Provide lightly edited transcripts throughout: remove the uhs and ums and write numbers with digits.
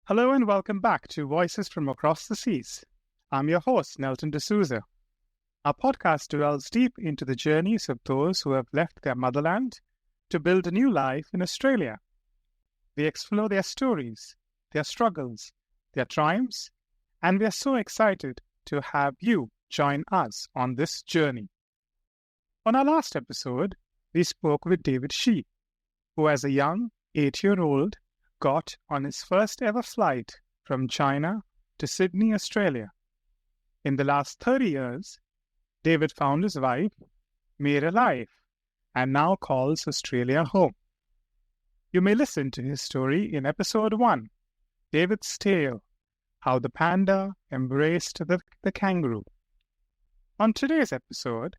Hello and welcome back to Voices from Across the Seas. I'm your host, Nelton D'Souza. Our podcast delves deep into the journeys of those who have left their motherland to build a new life in Australia. We explore their stories, their struggles, their triumphs, and we are so excited to have you join us on this journey. On our last episode, we spoke with David Shee, who as a young 8-year-old got on his first ever flight from China to Sydney, Australia. In the last 30 years, David found his wife, made a life, and now calls Australia home. You may listen to his story in episode 1, David's Tale, How the Panda Embraced the Kangaroo. On today's episode,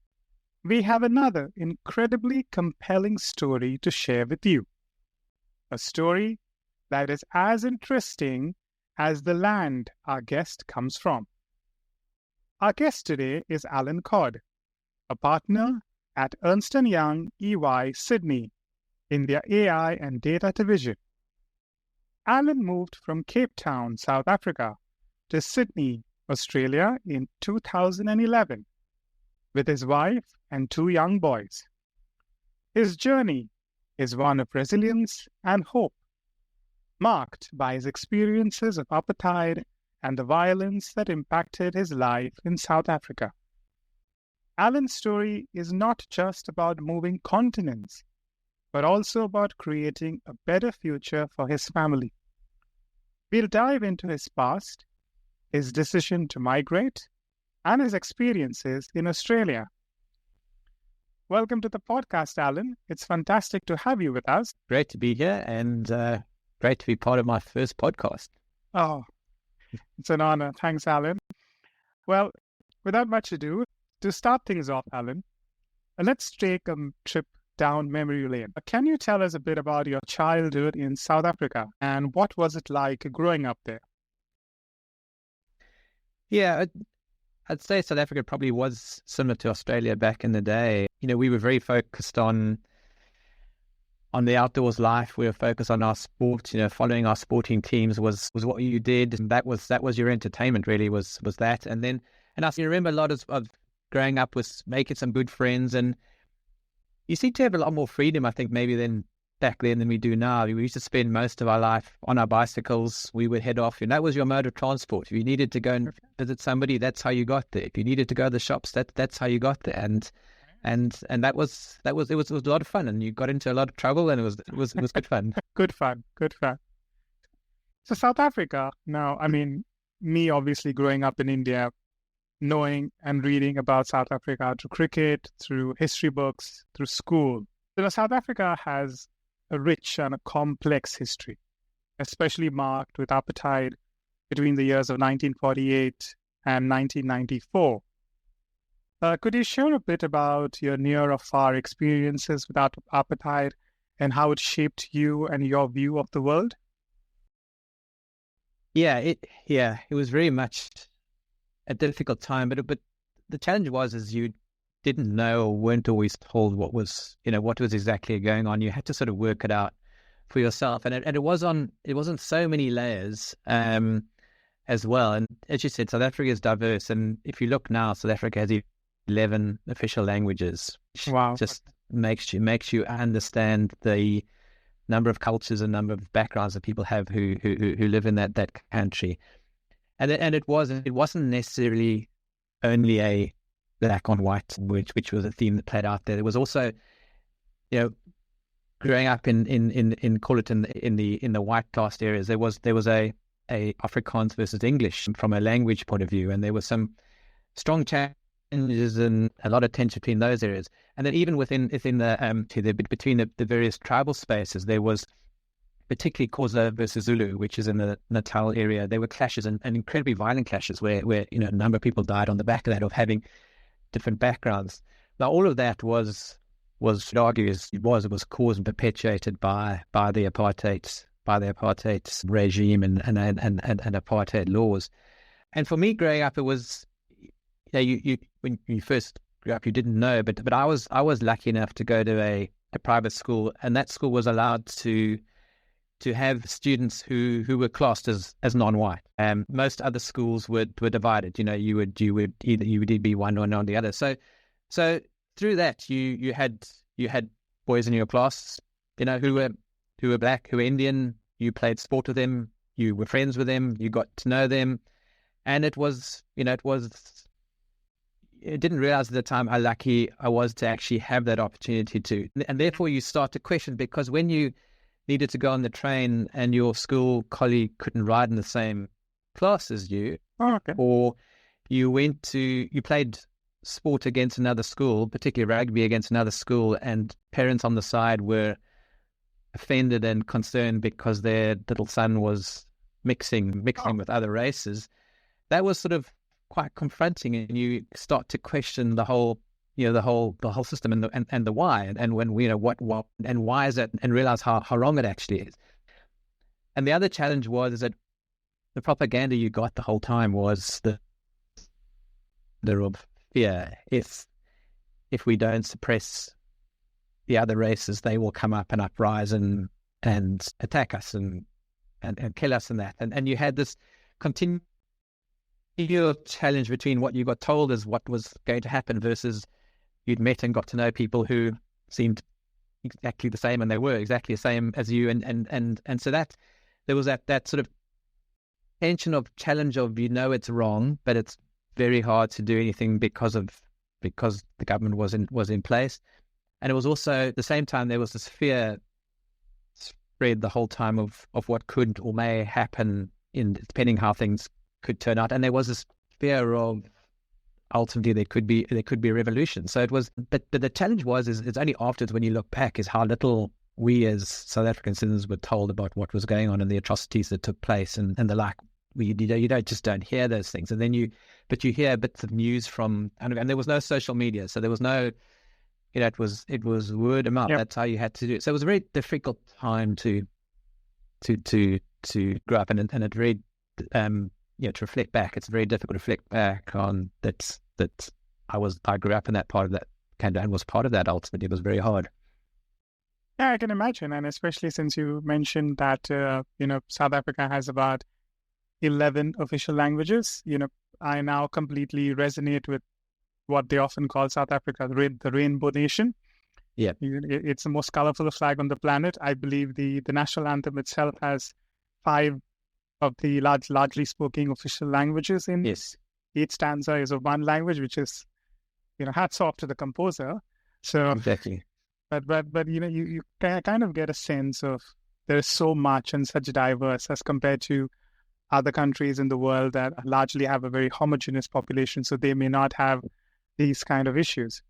we have another incredibly compelling story to share with you. A story that is as interesting as the land our guest comes from. Our guest today is Alan Codd, a partner at Ernst Young EY Sydney in their AI and data division. Alan moved from Cape Town, South Africa to Sydney, Australia in 2011 with his wife and 2 young boys. His journey is one of resilience and hope, marked by his experiences of apartheid and the violence that impacted his life in South Africa. Alan's story is not just about moving continents, but also about creating a better future for his family. We'll dive into his past, his decision to migrate, and his experiences in Australia. Welcome to the podcast, Alan. It's fantastic to have you with us. Great to be here and great to be part of my first podcast. Oh, it's an honor. Thanks, Alan. Well, without much ado, to start things off, Alan, let's take a trip down memory lane. Can you tell us a bit about your childhood in South Africa and what was it like growing up there? Yeah, I'd say South Africa probably was similar to Australia back in the day. You know, we were very focused on the outdoors life. We were focused on our sport. You know, following our sporting teams was what you did. And that was your entertainment. Really was that. And I remember a lot of growing up was making some good friends, and you seem to have a lot more freedom, I think, maybe back then than we do now. We used to spend most of our life on our bicycles. We would head off, and that was your mode of transport. If you needed to go and visit somebody, that's how you got there. If you needed to go to the shops, that's how you got there. And that was it was a lot of fun, and you got into a lot of trouble, and it was good fun. Good fun. So South Africa, now, I mean, me obviously growing up in India, knowing and reading about South Africa through cricket, through history books, through school. You know, South Africa has a rich and a complex history, especially marked with apartheid between the years of 1948 and 1994. Could you share a bit about your near or far experiences with apartheid and how it shaped you and your view of the world? Yeah, it was very much a difficult time, but the challenge was you didn't know or weren't always told what was exactly going on. You had to sort of work it out for yourself, and it was on so many layers as well. And as you said, South Africa is diverse, and if you look now, South Africa has 11 official languages. Wow. Just makes you understand the number of cultures and number of backgrounds that people have who live in that country. And it wasn't necessarily only a black on white, which was a theme that played out there. There was also, you know, growing up in call it in the white class areas, there was a Afrikaans versus English from a language point of view, and there was some strong challenges and a lot of tension between those areas. And then even between the various tribal spaces, there was particularly Xhosa versus Zulu, which is in the Natal area. There were clashes and incredibly violent clashes where a number of people died on the back of that, of having different backgrounds. Now, all of that was should argue it was caused and perpetuated by the apartheid regime and apartheid laws. And for me, growing up, it was you when you first grew up, you didn't know, but I was lucky enough to go to a private school, and that school was allowed to to have students who were classed as non-white. Most other schools were divided. You would either be one or the other. So through that, you had boys in your class, who were black, who were Indian. You played sport with them. You were friends with them. You got to know them, and it was. I didn't realize at the time how lucky I was to actually have that opportunity to. And therefore you start to question, because when you needed to go on the train and your school colleague couldn't ride in the same class as you, or you played sport against another school, particularly rugby against another school, and parents on the side were offended and concerned because their little son was mixing with other races, that was sort of quite confronting, and you start to question the whole system and the why, and when what and why is it, and realize how wrong it actually is. And the other challenge was that the propaganda you got the whole time was the of fear. If we don't suppress the other races, they will come up and uprise and attack us and kill us and that. And you had this continual challenge between what you got told as what was going to happen versus you'd met and got to know people who seemed exactly the same, and they were exactly the same as you. And so that there was that sort of tension of challenge of, it's wrong, but it's very hard to do anything because the government was in place. And it was also at the same time there was this fear spread the whole time of what could or may happen depending how things could turn out. And there was this fear of ultimately there could be a revolution. So it was, but the challenge was it's only afterwards when you look back is how little we as South African citizens were told about what was going on and the atrocities that took place and the like. You don't hear those things, and then you hear bits of news from, and there was no social media, so there was no, it was word of mouth. Yep. That's how you had to do it. So it was a very difficult time to grow up, and it very to reflect back. It's very difficult to reflect back on that I grew up in that part of that and was part of that. Ultimately, it was very hard. Yeah, I can imagine, and especially since you mentioned that South Africa has about 11 official languages. I now completely resonate with what they often call South Africa the Rainbow Nation. Yeah, it's the most colorful flag on the planet. I believe the national anthem itself has 5 of the largely spoken official languages in. Yes, each stanza is of one language, which is hats off to the composer. So exactly. But you kind of get a sense of there's so much and such diverse as compared to other countries in the world that largely have a very homogeneous population, so they may not have these kind of issues.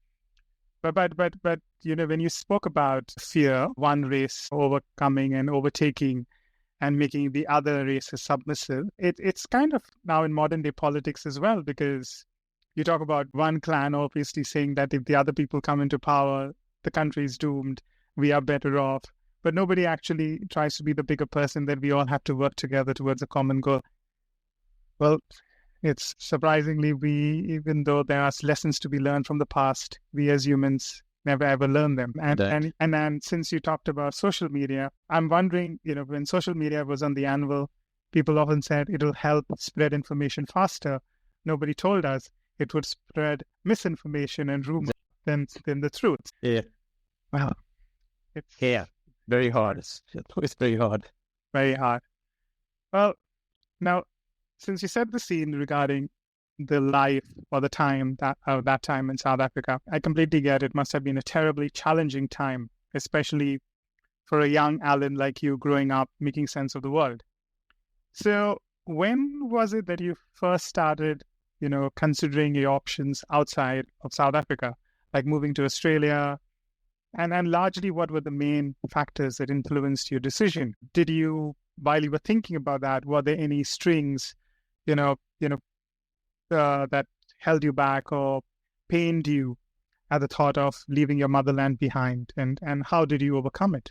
But when you spoke about fear, one race overcoming and overtaking and making the other races submissive, it's kind of now in modern day politics as well, because you talk about one clan obviously saying that if the other people come into power, the country is doomed, we are better off. But nobody actually tries to be the bigger person that we all have to work together towards a common goal. Well, it's surprisingly, even though there are lessons to be learned from the past, we as humans never ever learn them. And since you talked about social media, I'm wondering, when social media was on the anvil, people often said it'll help spread information faster. Nobody told us it would spread misinformation and rumors than the truth. Yeah. Wow. Very hard. It's always very hard. Very hard. Well, now, since you set the scene regarding the life or the time that time in South Africa, I completely get it must have been a terribly challenging time, especially for a young Alan like you growing up, making sense of the world. So when was it that you first started, considering your options outside of South Africa, like moving to Australia? And largely, what were the main factors that influenced your decision? Did you, while you were thinking about that, were there any strings, that held you back or pained you at the thought of leaving your motherland behind? And how did you overcome it?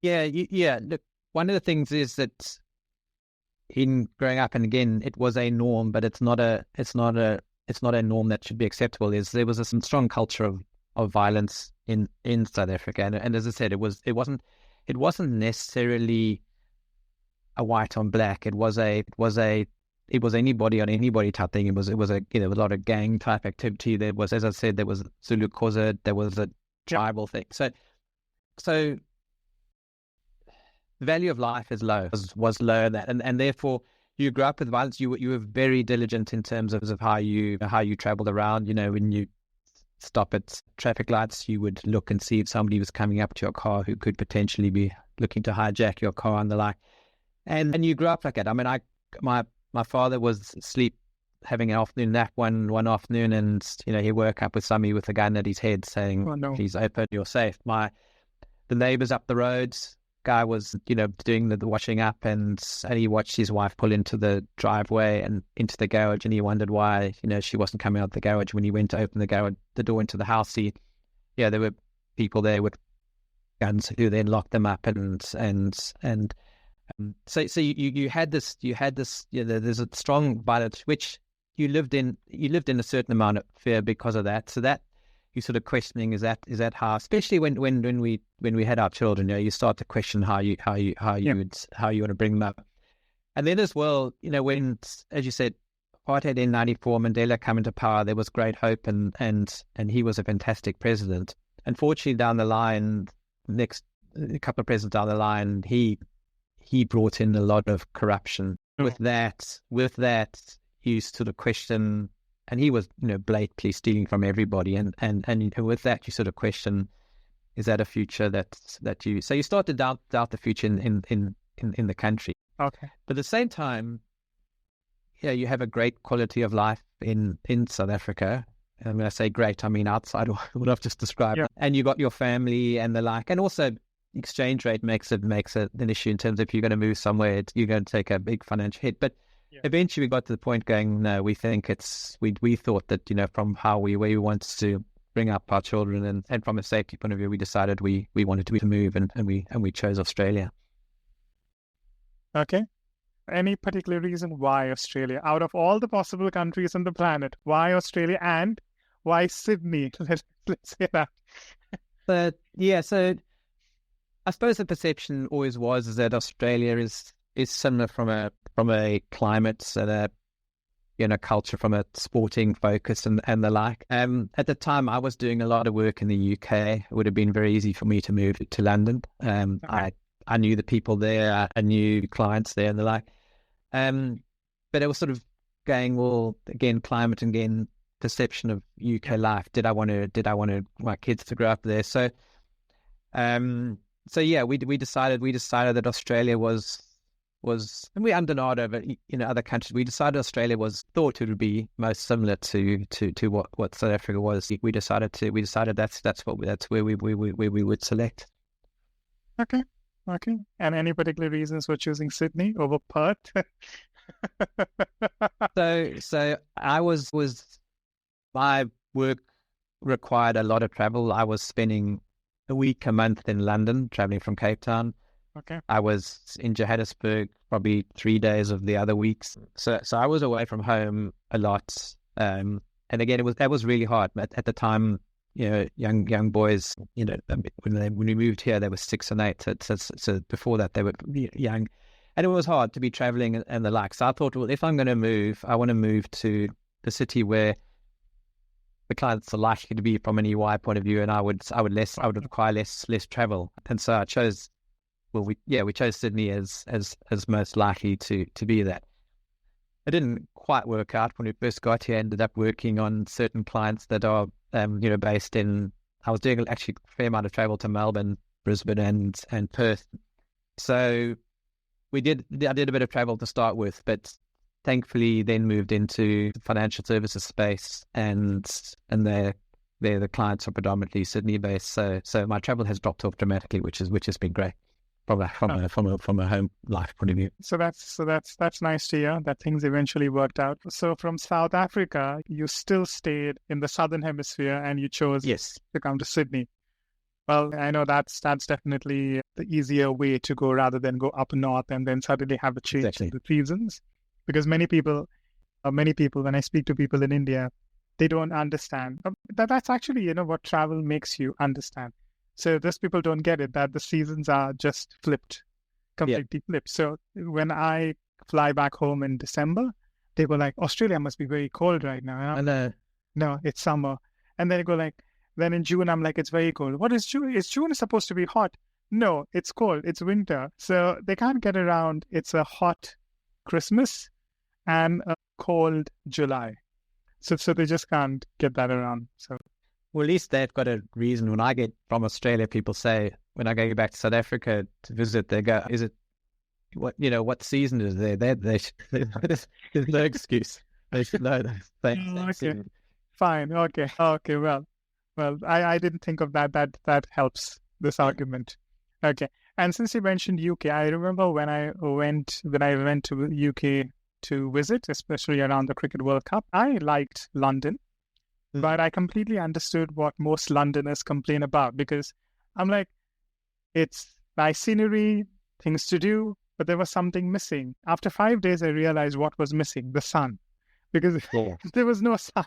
Yeah. Look, one of the things is that in growing up, and again, it was a norm, but it's not a norm that should be acceptable. There was a strong culture of violence in South Africa, and as I said, it wasn't it wasn't necessarily a white on black. It was anybody on anybody type thing. It was a a lot of gang type activity. There was, as I said, there was Zulu Xhosa, there was a tribal thing. So the value of life is low, was low, and therefore you grew up with violence. You were very diligent in terms of how you traveled around. When you stop at traffic lights, you would look and see if somebody was coming up to your car who could potentially be looking to hijack your car and the like. And you grew up like that. I mean, my father was asleep having an afternoon nap one afternoon, and he woke up with somebody with a gun at his head saying, "Oh no, please open, you're safe." The neighbors up the roads, guy was doing the washing up, and he watched his wife pull into the driveway and into the garage, and he wondered why she wasn't coming out the garage. When he went to open the door into the house, there were people there with guns who then locked them up, so you had this there's a strong violence which you lived in a certain amount of fear because of that. So that you sort of questioning, is that how, especially when we had our children, you start to question how you want to bring them up. And then as well, when, as you said, apartheid in 94, Mandela come into power, there was great hope, and he was a fantastic president. Unfortunately, down the line, a couple of presidents down the line, he brought in a lot of corruption. With that, you sort of question, and he was, blatantly stealing from everybody, and with that, you sort of question, is that a future that you? So you start to doubt the future in the country. Okay. But at the same time, you have a great quality of life in South Africa. And when I say great, I mean outside what I've just described. Yeah. And you got your family and the like, and also exchange rate makes it an issue in terms of if you're going to move somewhere, you're going to take a big financial hit. But eventually we got to the point going, no, we think we thought that, from how we wanted to bring up our children and from a safety point of view, we decided we wanted to move, and we chose Australia. Okay. Any particular reason why Australia? Out of all the possible countries on the planet, why Australia, and why Sydney? Let's say that. But so I suppose the perception always was that Australia is similar from a climate and a culture, from a sporting focus and the like. At the time, I was doing a lot of work in the UK. It would have been very easy for me to move to London. I knew the people there, I knew clients there and the like. But it was sort of going, well, again, climate and again perception of UK life. Did I want my kids to grow up there? So we decided that Australia was, and we undernowed over other countries. We decided Australia thought it would be most similar to what South Africa was. We decided that's where we would select. Okay. And any particular reasons for choosing Sydney over Perth? So I was my work required a lot of travel. I was spending a week, a month in London, traveling from Cape Town. Okay. I was in Johannesburg probably 3 days of the other weeks. So I was away from home a lot. And again, that was really hard. At the time, young boys, when we moved here, they were 6 and 8. So before that, they were young. And it was hard to be traveling and the like. So I thought, well, if I'm going to move, I want to move to the city where the clients are likely to be from an EY point of view, and I would require less travel. And so I chose, we chose Sydney as most likely to be that. It didn't quite work out when we first got here. I ended up working on certain clients that are based in. I was doing actually a fair amount of travel to Melbourne, Brisbane, and Perth. So I did a bit of travel to start with, but thankfully then moved into the financial services space, and the clients are predominantly Sydney based. So my travel has dropped off dramatically, which has been great from a home life point of view. So that's nice to hear that things eventually worked out. So from South Africa, you still stayed in the Southern Hemisphere, and you chose to come to Sydney. Well, I know that's definitely the easier way to go rather than go up north and then suddenly have a change in the seasons. Because many people, when I speak to people in India, they don't understand. That's actually, what travel makes you understand. So those people don't get it, that the seasons are just flipped, completely flipped. So when I fly back home in December, they go like, Australia must be very cold right now. And I know. no, it's summer. And then they go like, then in June, I'm like, it's very cold. What is June? Is June supposed to be hot? No, it's cold. It's winter. So they can't get around. It's a hot Christmas and a cold July. So they just can't get that around. So Well, at least they've got a reason. When I get from Australia, people say, when I go back to South Africa to visit, they go, is it, what season is there? There's no excuse. They should know that. okay, fine. Okay. Well, I didn't think of that. That helps this argument. Okay. And since you mentioned UK, I remember when I went to UK to visit, especially around the Cricket World Cup, I liked London. But I completely understood what most Londoners complain about, because I'm like, it's nice scenery, things to do, but there was something missing. After 5 days, I realized what was missing: the sun, because there was no sun,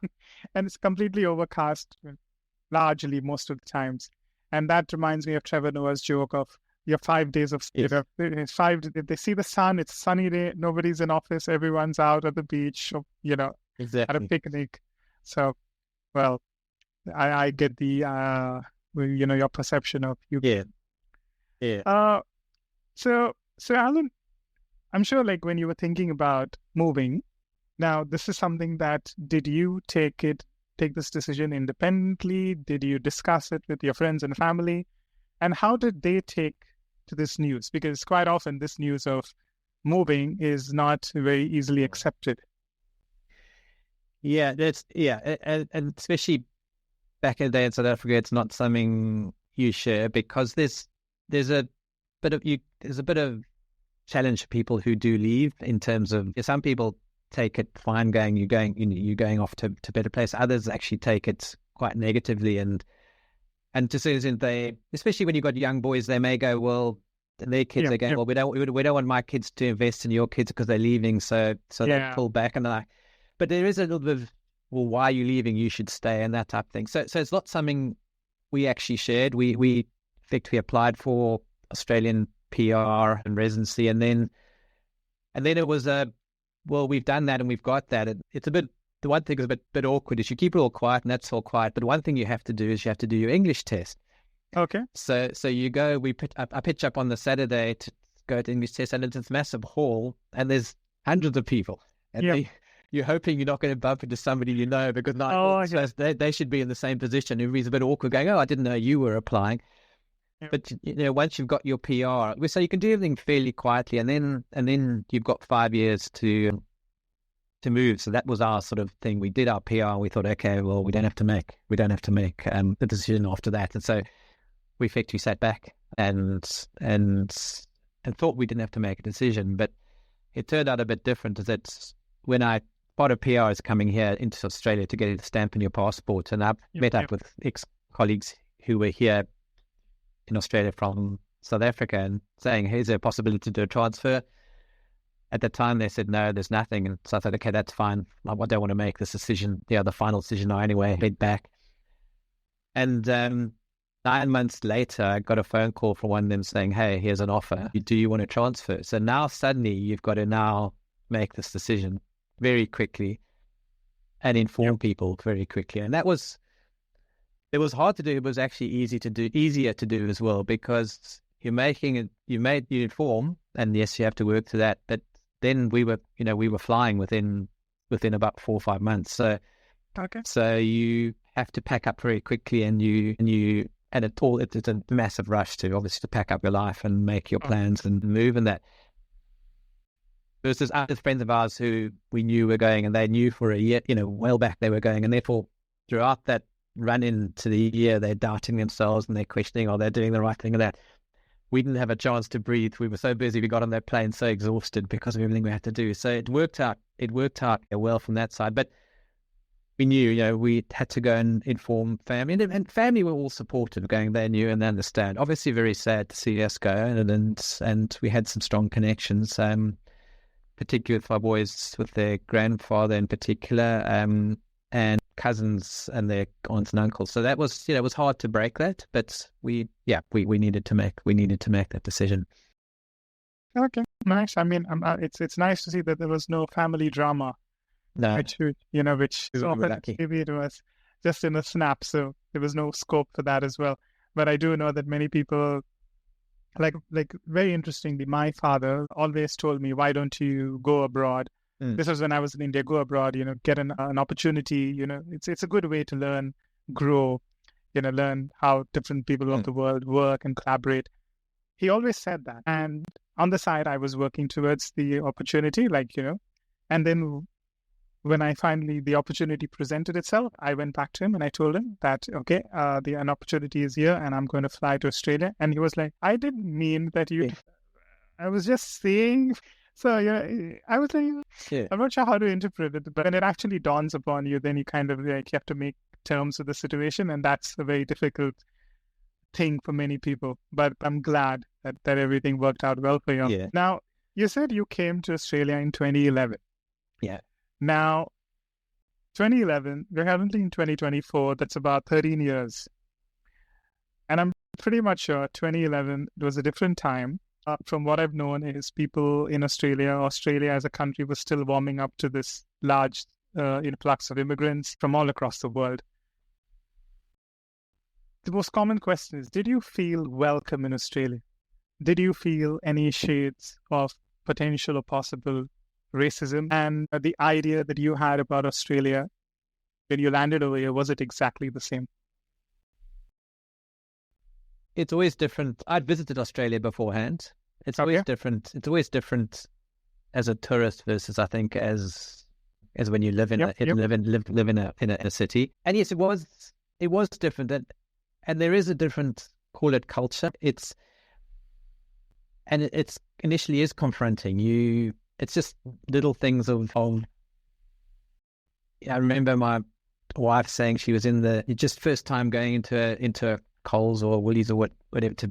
and it's completely overcast, largely most of the times. And that reminds me of Trevor Noah's joke of your 5 days of, if they see the sun, it's a sunny day, nobody's in office, everyone's out at the beach, exactly. at a picnic. So, well, I get the, your perception of UK. Yeah. So Alan, I'm sure like when you were thinking about moving, now this is something that, did you take this decision independently? Did you discuss it with your friends and family? And how did they take to this news? Because quite often this news of moving is not very easily accepted. Yeah, and especially back in the day in South Africa, it's not something you share, because there's a bit of challenge for people who do leave, in terms of, some people take it fine, you're going off to a better place. Others actually take it quite negatively, and to say they, especially when you've got young boys, they may go, well, their kids are going, well, we don't want my kids to invest in your kids because they're leaving, so they pull back, and but there is a little bit of, well, why are you leaving? You should stay, and that type of thing. So it's not something we actually shared. We effectively applied for Australian PR and residency, and then it was well, we've done that and we've got that. It's a bit, the one thing is a bit awkward is you keep it all quiet, and that's all quiet. But one thing you have to do is you have to do your English test. Okay. So you go. I pitch up on the Saturday to go to English test, and it's this massive hall, and there's hundreds of people, and you're hoping you're not going to bump into somebody because they should be in the same position. Everybody's a bit awkward, going, "Oh, I didn't know you were applying." Yeah. But once you've got your PR, so you can do everything fairly quietly, and then you've got 5 years to move. So that was our sort of thing. We did our PR, and we thought, okay, well, we don't have to make the decision after that, and so we effectively sat back and thought we didn't have to make a decision. But it turned out a bit different. Is that when part of PR is coming here into Australia to get a stamp in your passport, and I've met up with ex-colleagues who were here in Australia from South Africa and saying, hey, is there a possibility to do a transfer? At the time, they said, no, there's nothing. And so I thought, okay, that's fine. I don't want to make this decision, the final decision now anyway, head back. And 9 months later, I got a phone call from one of them saying, hey, here's an offer. Do you want to transfer? So now suddenly you've got to now make this decision very quickly and inform people very quickly. And it was hard to do. It was actually easier to do as well, because you inform, and yes, you have to work to that. But then we were flying within about 4 or 5 months. So, okay. So you have to pack up very quickly, and it's a massive rush to obviously pack up your life and make your plans and move, and that. Versus other friends of ours who we knew were going, and they knew for a year, well back they were going, and therefore throughout that run into the year, they're doubting themselves and they're questioning, are they doing the right thing, and that. We didn't have a chance to breathe. We were so busy. We got on that plane so exhausted because of everything we had to do. So it worked out well from that side. But we knew, we had to go and inform family, and family were all supportive going. They knew and they understand. Obviously, very sad to see us go, and we had some strong connections, particularly with our boys, with their grandfather in particular. And cousins and their aunts and uncles. So that was, it was hard to break that, but we needed to make that decision. Okay, nice. I mean, it's nice to see that there was no family drama, No, which is we were often lucky. maybe it was just in a snap, so there was no scope for that as well. But I do know that many people, like very interestingly, my father always told me, "Why don't you go abroad?" This was when I was in India. Go abroad, get an opportunity. It's a good way to learn, grow, learn how different people of the world work and collaborate. He always said that. And on the side, I was working towards the opportunity, and then when the opportunity presented itself, I went back to him and I told him that, okay, an opportunity is here and I'm going to fly to Australia. And he was like, I didn't mean that I was just saying. So, I was like, I'm not sure how to interpret it, but when it actually dawns upon you, then you kind of you have to make terms with the situation. And that's a very difficult thing for many people, but I'm glad that everything worked out well for you. Yeah. Now, you said you came to Australia in 2011. Yeah. Now, 2011, we're currently in 2024. That's about 13 years. And I'm pretty much sure 2011 was a different time. From what I've known is people in Australia as a country was still warming up to this large influx of immigrants from all across the world. The most common question is, did you feel welcome in Australia? Did you feel any shades of potential or possible racism? And the idea that you had about Australia when you landed over here, was it exactly the same? It's always different. I'd visited Australia beforehand. It's always different. It's always different as a tourist versus, I think, as when you live in a city. And yes, it was different. And there is a different, call it culture. It's initially is confronting you. It's just little things of I remember my wife saying she was just first time going into Coles or Woolies or whatever to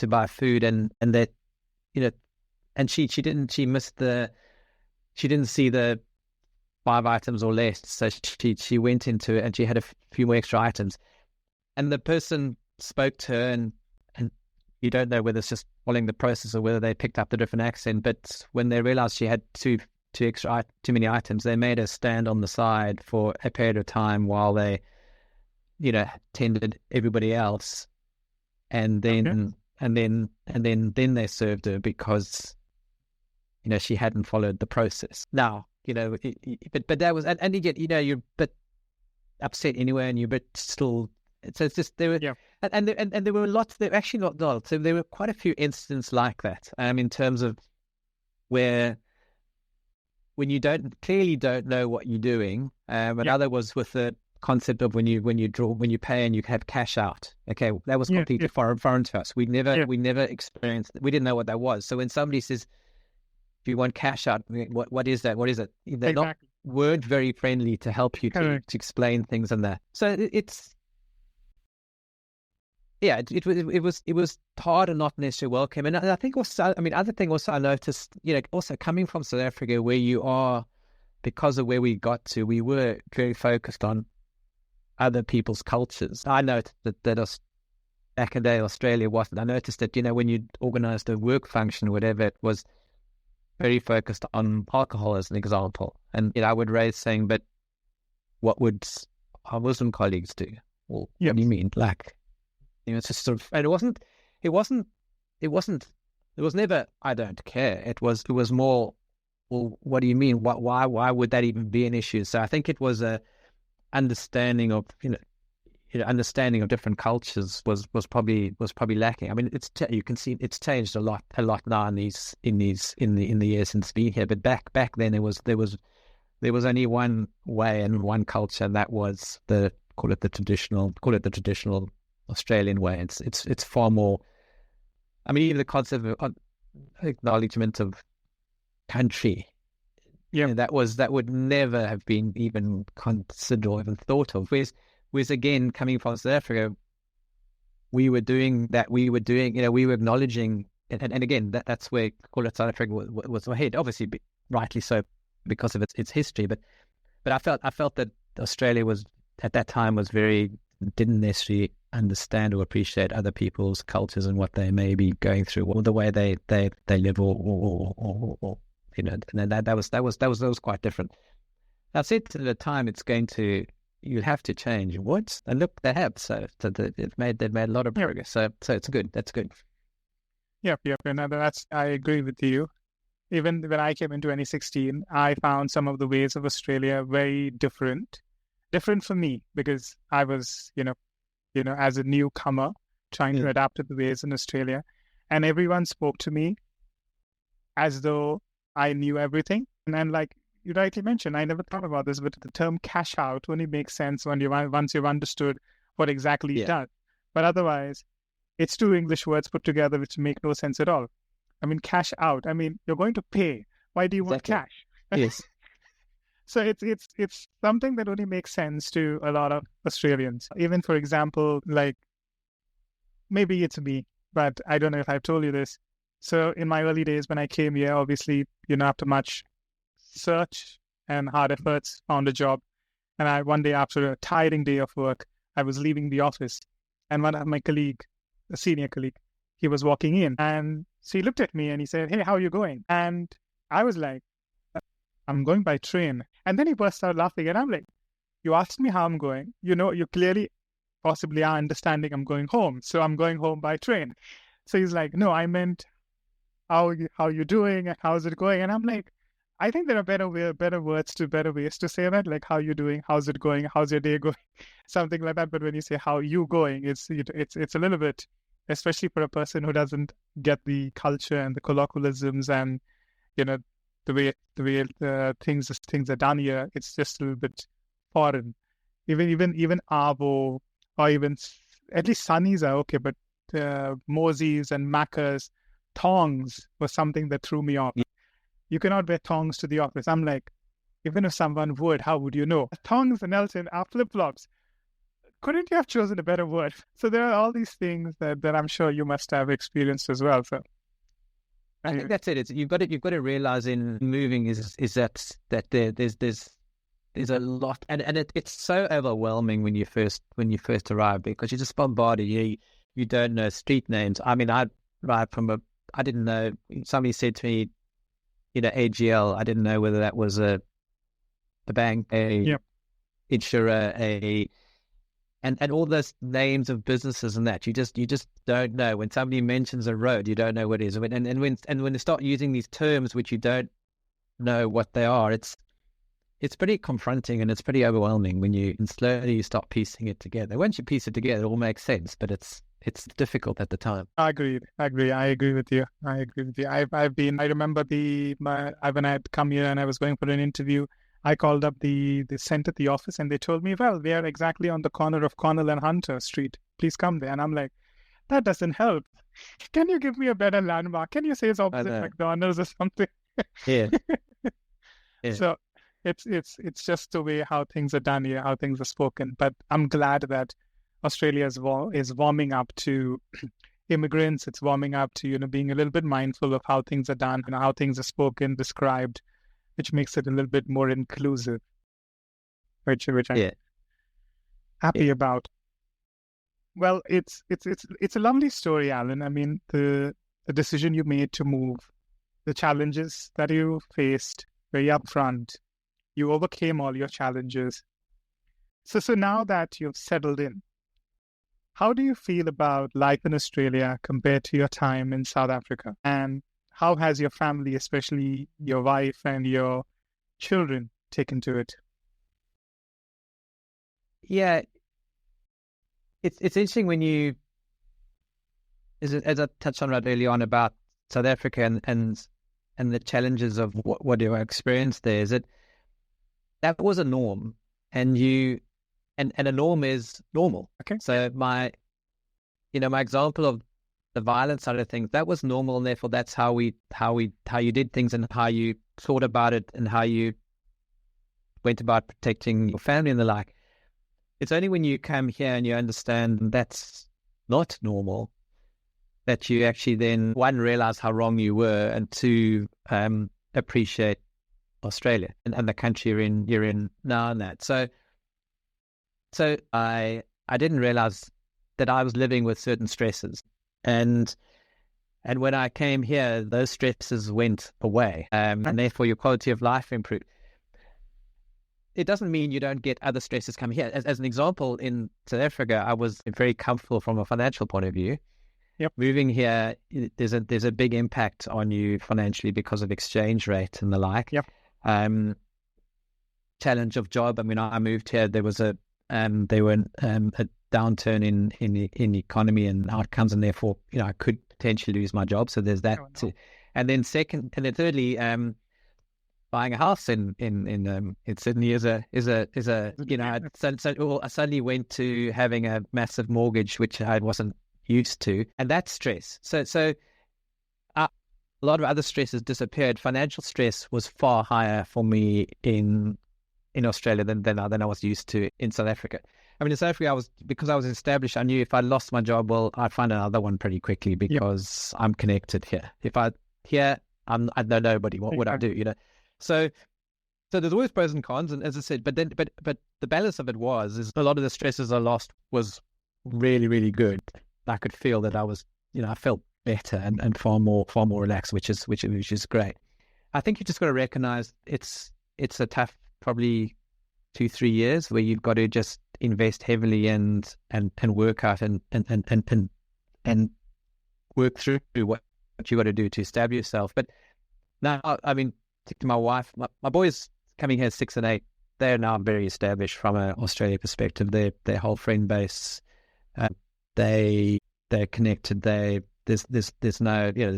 buy food, and that, and she didn't see the 5 items or less, so she went into it and she had a few more extra items. And the person spoke to her, and you don't know whether it's just following the process or whether they picked up the different accent. But when they realized she had too many items, they made her stand on the side for a period of time while they, tended everybody else, and then they served her because, she hadn't followed the process. Now, but that was, and you get, you're a bit upset anyway, and you're a bit still. So it's just there were, and there were lots. There actually not lots. So there were quite a few instances like that. In terms of when you clearly don't know what you're doing. Another was with the concept of when you pay and you have cash out. Okay, that was completely foreign to us. We never experienced. We didn't know what that was. So when somebody says, "If you want cash out," what is that? What is it? They weren't very friendly to help you to explain things and that. So it's. Yeah, it was hard and not necessarily welcome. And I think also, other thing also I noticed, also coming from South Africa, where you are, because of where we got to, we were very focused on other people's cultures. I noticed that back in the day, Australia wasn't. I noticed that, when you organised a work function or whatever, it was very focused on alcohol as an example. And, I would raise saying, but what would our Muslim colleagues do? Well, what do you mean? Like, it's just sort of, and it was never, I don't care. It was more, well, what do you mean? Why would that even be an issue? So I think it was a understanding of, understanding of different cultures was probably lacking. You can see it's changed a lot now in the years since being here. But back then there was only one way and one culture, and that was the traditional Australian way. It's far more. Even the concept of acknowledgement of country, that would never have been even considered or even thought of. Whereas again, coming from South Africa, we were doing that. We were acknowledging, and again, that's where call it South Africa was ahead. rightly so because of its history. But I felt that Australia at that time didn't necessarily understand or appreciate other people's cultures and what they may be going through, or the way they live, or and that was quite different. I said to the time, you have to change. What? And look, they have. So they've made a lot of progress. So it's good. That's good. Yep. And I agree with you. Even when I came in 2016, I found some of the ways of Australia very different for me, because I was, as a newcomer trying to adapt to the ways in Australia, and everyone spoke to me as though I knew everything. And then, like you rightly mentioned, I never thought about this, but the term cash out only makes sense once you've understood what exactly it does. But otherwise, it's two English words put together which make no sense at all. I mean, cash out. I mean, you're going to pay. Why do you want cash? Yes. So it's something that only makes sense to a lot of Australians. Even, for example, like, maybe it's me, but I don't know if I've told you this. So in my early days when I came here, obviously, after much search and hard efforts, found a job. And one day, after a tiring day of work, I was leaving the office, and one of my a senior colleague, he was walking in, and so he looked at me and he said, "Hey, how are you going?" And I was like, "I'm going by train." And then he burst out laughing, and I'm like, "You asked me how I'm going. You clearly possibly are understanding I'm going home. So I'm going home by train." So he's like, "No, I meant how you doing and how's it going?" And I'm like, I think there are better ways to say that, like, how you doing, how's it going, how's your day going, something like that. But when you say how you going, it's a little bit, especially for a person who doesn't get the culture and the colloquialisms and the way things are done here. It's just a little bit foreign. Even Arvo, or even at least Sunnies are okay, but Mosies and Maccas, thongs was something that threw me off. You cannot wear thongs to the office. I'm like, even if someone would, how would you know? Thongs and Nelton are flip-flops. Couldn't you have chosen a better word? So there are all these things that I'm sure you must have experienced as well. So I think that's it. You've got to realize in moving is that there's a lot, and it's so overwhelming when you first arrive, because you're just bombarded. You don't know street names. I mean, I didn't know. Somebody said to me, AGL. I didn't know whether that was a bank, insurer, and all those names of businesses and that. You just don't know. When somebody mentions a road, you don't know what it is. And when they start using these terms which you don't know what they are, it's pretty confronting, and it's pretty overwhelming when you slowly start piecing it together. Once you piece it together, it all makes sense, but it's difficult at the time. I agree with you. I remember when I had come here and I was going for an interview, I called up the center at the office, and they told me, "Well, we are exactly on the corner of Connell and Hunter Street. Please come there." And I'm like, that doesn't help. Can you give me a better landmark? Can you say it's opposite McDonald's or something? Yeah. So it's just the way how things are done here, how things are spoken. But I'm glad that Australia is warming up to immigrants. It's warming up to being a little bit mindful of how things are done and how things are spoken, described, which makes it a little bit more inclusive, which I'm happy about. Well, it's a lovely story, Alan. I mean, the decision you made to move, the challenges that you faced very upfront, you overcame all your challenges. So now that you've settled in, how do you feel about life in Australia compared to your time in South Africa? And how has your family, especially your wife and your children, taken to it? Yeah, it's interesting when you, as I touched on right early on about South Africa and the challenges of what you experienced there, is that was a norm, and a norm is normal. Okay. So my example of the violence side of things, that was normal, and therefore that's how you did things and how you thought about it and how you went about protecting your family and the like. It's only when you come here and you understand that's not normal that you actually then, one, realize how wrong you were, and two, appreciate Australia and the country you're in now and that. So So I didn't realize that I was living with certain stresses. And when I came here, those stresses went away. And therefore your quality of life improved. It doesn't mean you don't get other stresses coming here. As an example, in South Africa, I was very comfortable from a financial point of view. Yep. Moving here, there's a big impact on you financially because of exchange rate and the like. Yep. Challenge of job. I mean, I moved here. There was a downturn in the economy and outcomes, and therefore, I could potentially lose my job. So there's that too. And then thirdly, buying a house in Sydney is a I suddenly went to having a massive mortgage, which I wasn't used to, and that's stress. So a lot of other stresses disappeared. Financial stress was far higher for me in Australia than I was used to in South Africa. I mean, in South Africa, because I was established, I knew if I lost my job, well, I'd find another one pretty quickly because I'm connected here. If I know nobody. What would I do? So there's always pros and cons, and as I said, but the balance of it is a lot of the stresses I lost was really, really good. I could feel that I was, I felt better and far more relaxed, which is great. I think you just got to recognize it's a tough, probably 2-3 years where you've got to just invest heavily and work out and work through what you got to do to establish yourself. But now, I mean, to my wife, my boys coming here 6 and 8, they're now very established from an Australia perspective. Their whole friend base, they're connected. There's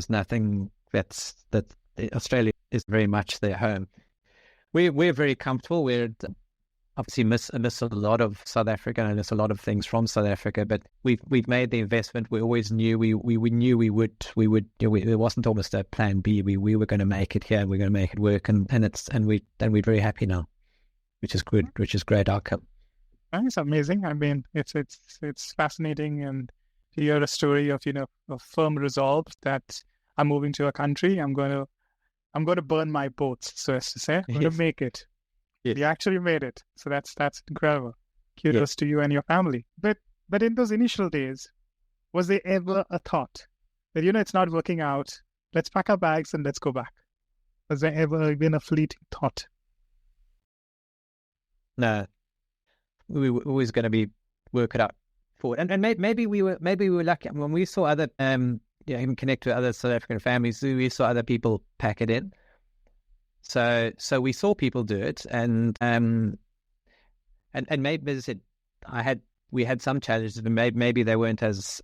nothing that Australia is very much their home. We're very comfortable. We're obviously miss a lot of South Africa and miss a lot of things from South Africa, but we've made the investment. We always knew we knew we would. It wasn't almost a plan B. We were going to make it here. We're going to make it work, and we're very happy now, which is good. Which is great outcome. It's amazing. I mean, it's fascinating, and to hear a story of a firm resolve that I'm moving to a country. I'm going to burn my boats, so as to say. I'm going to make it. Yes. You actually made it. So that's incredible. Kudos to you and your family. But in those initial days, was there ever a thought that, it's not working out, let's pack our bags and let's go back? Was there ever been a fleeting thought? No. We were always going to be work it out forward. And maybe we were lucky when we saw other even connect to other South African families, we saw other people pack it in. So we saw people do it, and maybe, as I said, we had some challenges, but maybe they weren't as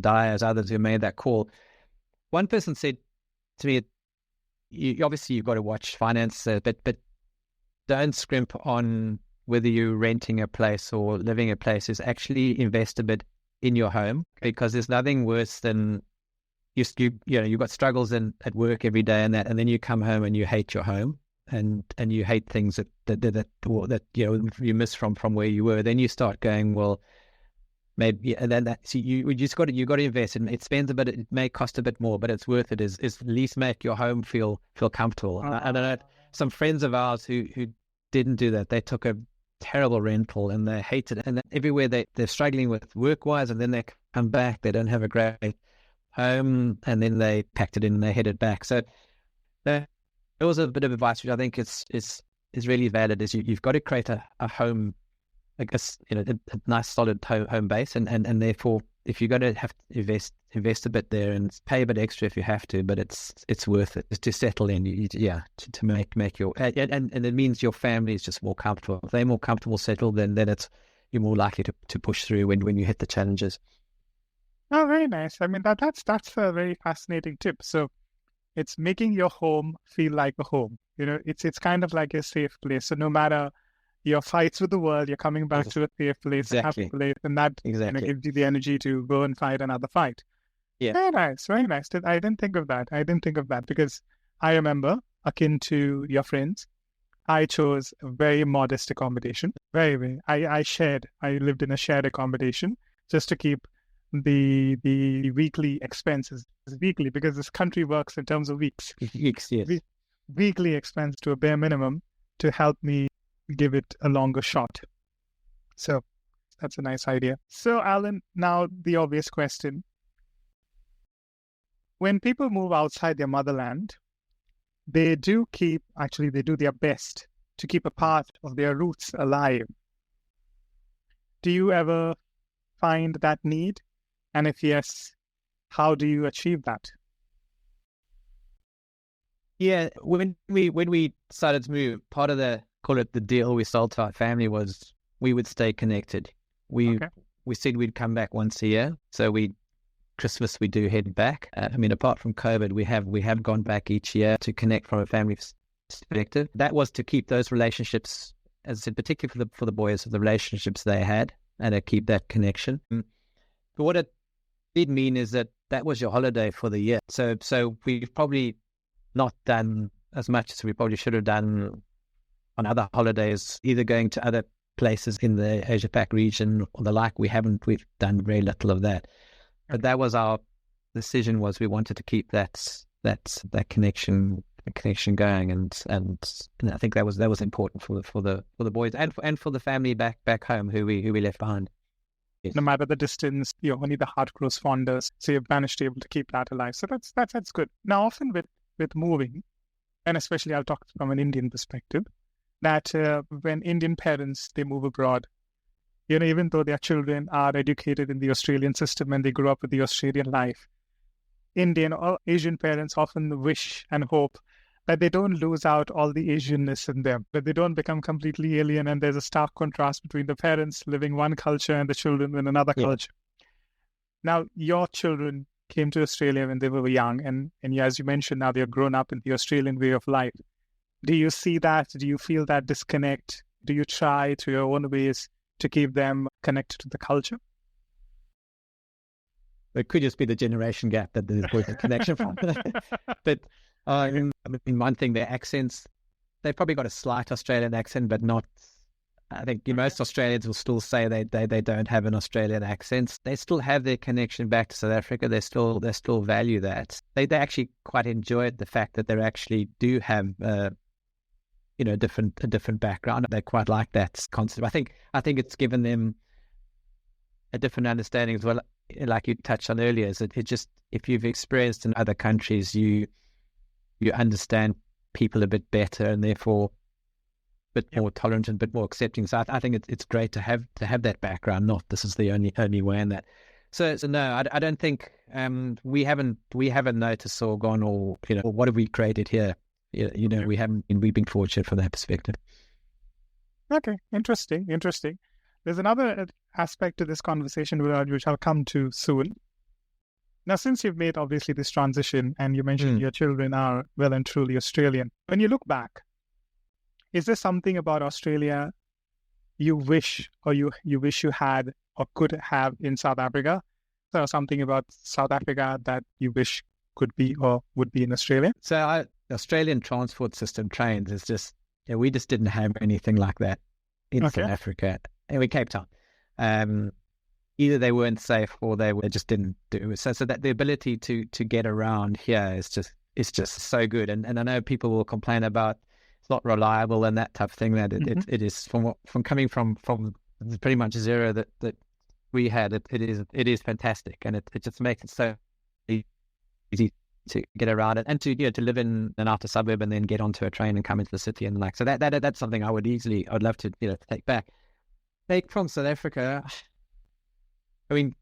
dire as others who made that call. One person said to me, "You've got to watch finance, but don't scrimp on whether you're renting a place or living a place. Is actually invest a bit in your home, because there's nothing worse than." You've got struggles at work every day, and then you come home and you hate your home, and you hate things that you miss from where you were. Then you start going, well, maybe, and then you got to invest. And it spends a bit. It may cost a bit more, but it's worth it. Is at least make your home feel comfortable. I don't know, some friends of ours who didn't do that. They took a terrible rental and they hated it, and everywhere they're struggling with work wise, and then they come back, they don't have a great home, and then they packed it in and they headed back. So there was a bit of advice which I think is really valid. Is you've got to create a home, I guess, a nice solid home base, and therefore if you're going to have to invest a bit there and pay a bit extra if you have to, but it's worth it to settle in. To make your and it means your family is just more comfortable. If they're more comfortable settled, then you're more likely to push through when you hit the challenges. Oh, very nice. I mean, that's a very fascinating tip. So it's making your home feel like a home. It's kind of like a safe place. So no matter your fights with the world, you're coming back to a safe place, a happy place, and that gives you the energy to go and fight another fight. Yeah. Very nice, very nice. I didn't think of that because I remember, akin to your friends, I chose a very modest accommodation. Very, very. I lived in a shared accommodation just to keep the weekly expenses weekly, because this country works in terms of weeks. Yes. Weekly expense to a bare minimum to help me give it a longer shot. So that's a nice idea. So, Alan, now the obvious question. When people move outside their motherland, they do their best to keep a part of their roots alive. Do you ever find that need? And if yes, how do you achieve that? Yeah, when we started to move, part of the deal we sold to our family was we would stay connected. We said we'd come back once a year, so Christmas we do head back. Apart from COVID, we have gone back each year to connect from a family perspective. That was to keep those relationships, as I said, particularly for the boys, the relationships they had, and to keep that connection. But what it did mean is that was your holiday for the year. So we've probably not done as much as we probably should have done on other holidays, either going to other places in the Asia Pac region or the like. We've done very little of that. But that was our decision, was we wanted to keep that connection going, and I think that was important for the boys and for the family back home who we left behind. Yes. No matter the distance, only the heart grows fonder. So you've managed to be able to keep that alive. So that's good. Now, often with moving, and especially I'll talk from an Indian perspective, that when Indian parents, they move abroad, even though their children are educated in the Australian system and they grew up with the Australian life, Indian or Asian parents often wish and hope that they don't lose out all the Asianness in them, that they don't become completely alien, and there's a stark contrast between the parents living one culture and the children in another culture. Now, your children came to Australia when they were young, and as you mentioned, now they're grown up in the Australian way of life. Do you see that? Do you feel that disconnect? Do you try through your own ways to keep them connected to the culture? It could just be the generation gap that there's a connection from. But one thing, their accents, they've probably got a slight Australian accent, but not. I think most Australians will still say they don't have an Australian accent. They still have their connection back to South Africa. They still value that. They actually quite enjoy the fact that they actually do have a different background. They quite like that concept. I think it's given them a different understanding as well. Like you touched on earlier, is it just, if you've experienced in other countries, you understand people a bit better, and therefore a bit more tolerant and a bit more accepting. So I think it's great to have that background. Not this is the only way in that. So no, I don't think we haven't noticed or gone, or what have we created here? We haven't. We've been fortunate from that perspective. Okay, interesting. There's another aspect to this conversation which I'll come to soon. Now, since you've made obviously this transition, and you mentioned your children are well and truly Australian, when you look back, is there something about Australia you wish you had or could have in South Africa? Or something about South Africa that you wish could be or would be in Australia? So the Australian transport system, trains, is just, we just didn't have anything like that in South Africa. Anyway, Cape Town. Either they weren't safe or they just didn't do it. So that the ability to get around here is just so good. And I know people will complain about it's not reliable and that type of thing. That it is from coming from pretty much zero that we had. It is fantastic, and it just makes it so easy to get around it, and to live in an outer suburb and then get onto a train and come into the city and so that's something I'd love to take back. Take from South Africa. I mean,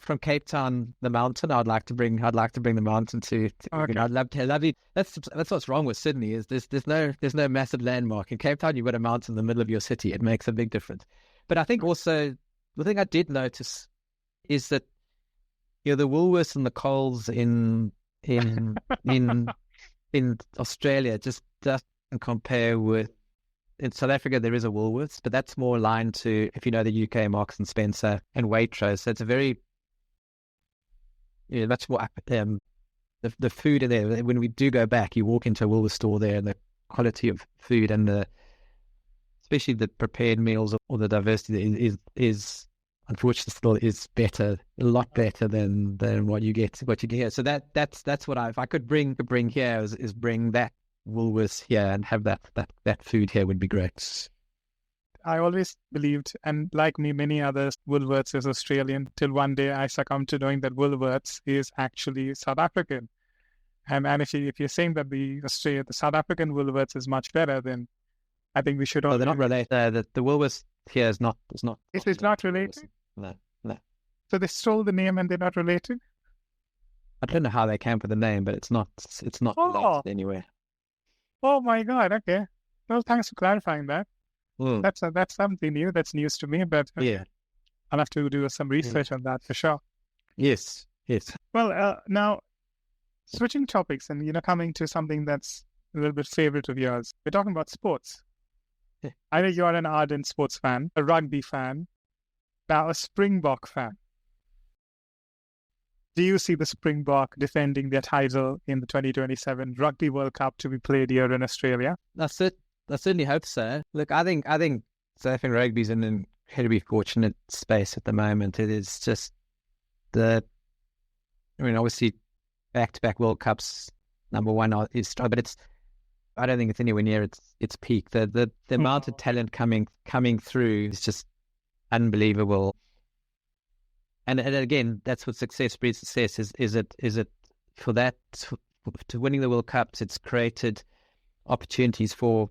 from Cape Town, the mountain. I'd like to bring the mountain to I'd love to. That's what's wrong with Sydney, is there's no massive landmark. In Cape Town, you've got a mountain in the middle of your city. It makes a big difference. But I think also the thing I did notice is that the Woolworths and the Coles in Australia just doesn't compare with. In South Africa, there is a Woolworths, but that's more aligned to, if you know the UK, Marks and Spencer and Waitrose. So it's a very, much more the food in there. When we do go back, you walk into a Woolworths store there, and the quality of food and especially the prepared meals or the diversity is unfortunately still is better, a lot better than what you get here. So that's what if I could bring here is bring that Woolworths here and have that food here would be great. I always believed, and like me, many others, Woolworths is Australian, till one day I succumbed to knowing that Woolworths is actually South African. And if you're saying that the South African Woolworths is much better, then I think we should all... Well, they're not related. The Woolworths here is not... It's not related? No. So they stole the name and they're not related? I don't know how they came for the name, but it's not related anywhere. Oh my God, okay. Well, thanks for clarifying that. Mm. That's something new. That's news to me, but Yeah, I'll have to do some research on that for sure. Yes. Well, now, switching topics and, coming to something that's a little bit favorite of yours. We're talking about sports. Yeah. I know you're an ardent sports fan, a rugby fan, now a Springbok fan. Do you see the Springbok defending their title in the 2027 Rugby World Cup to be played here in Australia? That's it. I certainly hope so. Look, I think South African rugby is in an incredibly fortunate space at the moment. It is just obviously back-to-back World Cups, number one is strong, but I don't think it's anywhere near its peak. The amount of talent coming through is just unbelievable. And again, that's what success breeds success. Is it for that to winning the World Cups? It's created opportunities for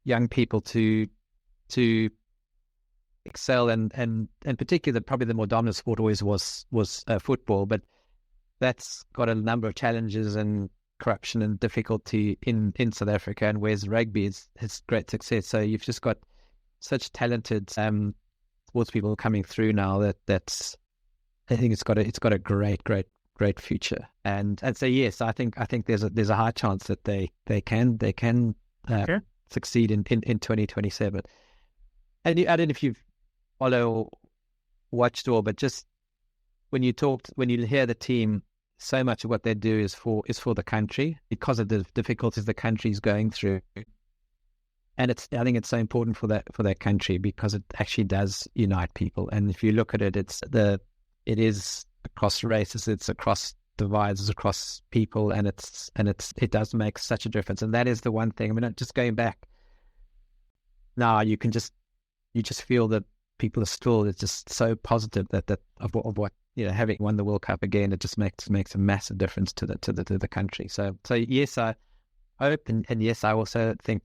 young people to excel, and particularly probably the more dominant sport always was football, but that's got a number of challenges and corruption and difficulty in South Africa, and whereas rugby has great success. So you've just got such talented sports people coming through now that's I think it's got a great future, and so yes, I think there's a high chance that they can succeed in 2027. And I don't know if you've watched all, but just when you hear the team, so much of what they do is for the country because of the difficulties the country is going through, and I think it's so important for that country because it actually does unite people. And if you look at it, it is across races, it's across divides, it's across people, and it does make such a difference. And that is the one thing. I mean, just going back now, you just feel that people are still, it's just so positive that of what having won the World Cup again, it just makes a massive difference to the country. So yes, I hope, and yes, I also think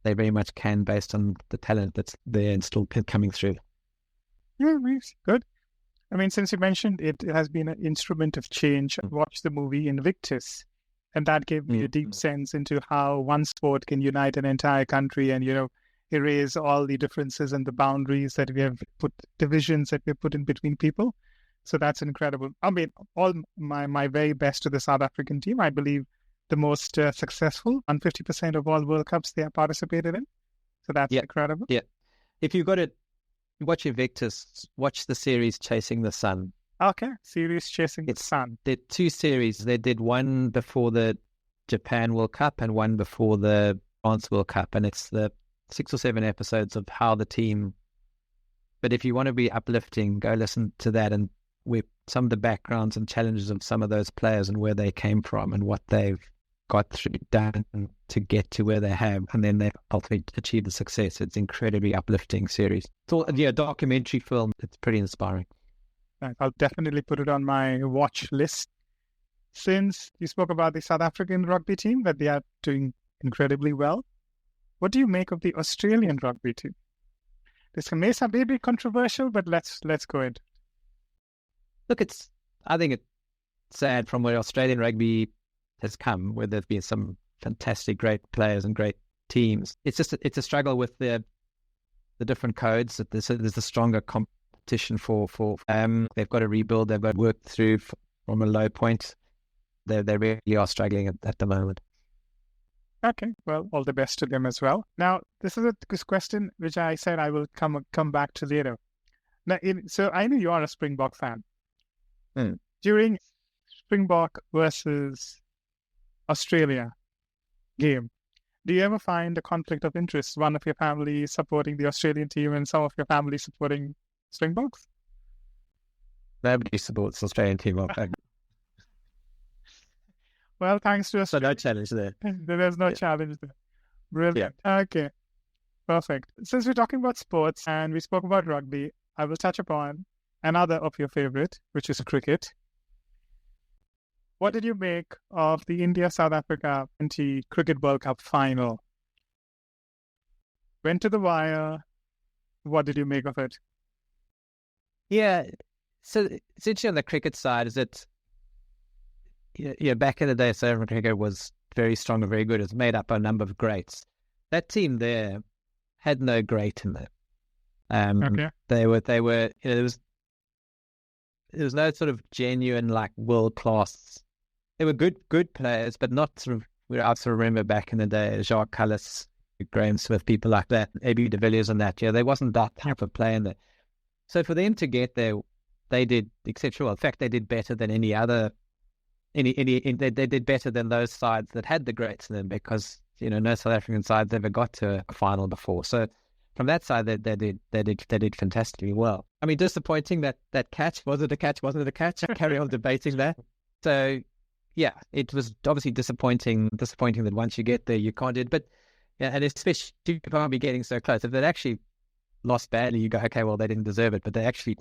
they very much can, based on the talent that's there and still coming through. Yeah, good. I mean, since you mentioned it has been an instrument of change. I watched the movie Invictus, and that gave me a deep sense into how one sport can unite an entire country and, erase all the differences and the boundaries that we have put, divisions that we have put in between people. So that's incredible. I mean, all my very best to the South African team. I believe the most successful, 150% of all World Cups they have participated in. So that's incredible. Yeah. If you've got it, watch Invictus, watch the series Chasing the Sun. Okay, series Chasing the Sun. There are two series. They did one before the Japan World Cup and one before the France World Cup, and it's the 6 or 7 episodes of how the team... But if you want to be uplifting, go listen to that, and with some of the backgrounds and challenges of some of those players and where they came from and what they've done to get to where they have, and then they ultimately achieved the success. It's incredibly uplifting series. It's all documentary film. It's pretty inspiring. Right. I'll definitely put it on my watch list. Since you spoke about the South African rugby team, that they are doing incredibly well, what do you make of the Australian rugby team? This may sound maybe controversial, but let's go into it. Look, I think it's sad from where Australian rugby has come, where there's been some fantastic, great players and great teams. It's a struggle with the different codes. That there's a stronger competition for. They've got to rebuild. They've got to work through from a low point. They really are struggling at the moment. Okay, well, all the best to them as well. Now, this is a question which I said I will come back to later. Now, so I know you are a Springbok fan. During Springbok versus Australia game, do you ever find a conflict of interest? One of your family supporting the Australian team and some of your family supporting Springboks? Nobody supports the Australian team. Well, thanks to us. So no challenge there. There's no challenge there. Brilliant. Yeah. Okay. Perfect. Since we're talking about sports and we spoke about rugby, I will touch upon another of your favorite, which is cricket. What did you make of the India-South Africa 20 Cricket World Cup final? Went to the wire. What did you make of it? Yeah, so essentially on the cricket side is that back in the day, South African cricket was very strong and very good. It was made up of a number of greats. That team there had no great in there. Okay. They were, there was no sort of genuine like world class. They were good players, but not sort of. I sort of remember back in the day, Jacques Callis, Graham Smith, people like that, AB de Villiers and that. Yeah, there wasn't that type of player in there. So for them to get there, they did exceptional. In fact, they did better than any other. They did better than those sides that had the greats in them, because no South African sides ever got to a final before. So from that side, they did fantastically well. I mean, disappointing that catch, was it a catch? Wasn't it a catch? I carry on debating that. So yeah, it was obviously disappointing that once you get there, you can't do it. But yeah, and especially probably getting so close. If they'd actually lost badly, you go, okay, well, they didn't deserve it, but they actually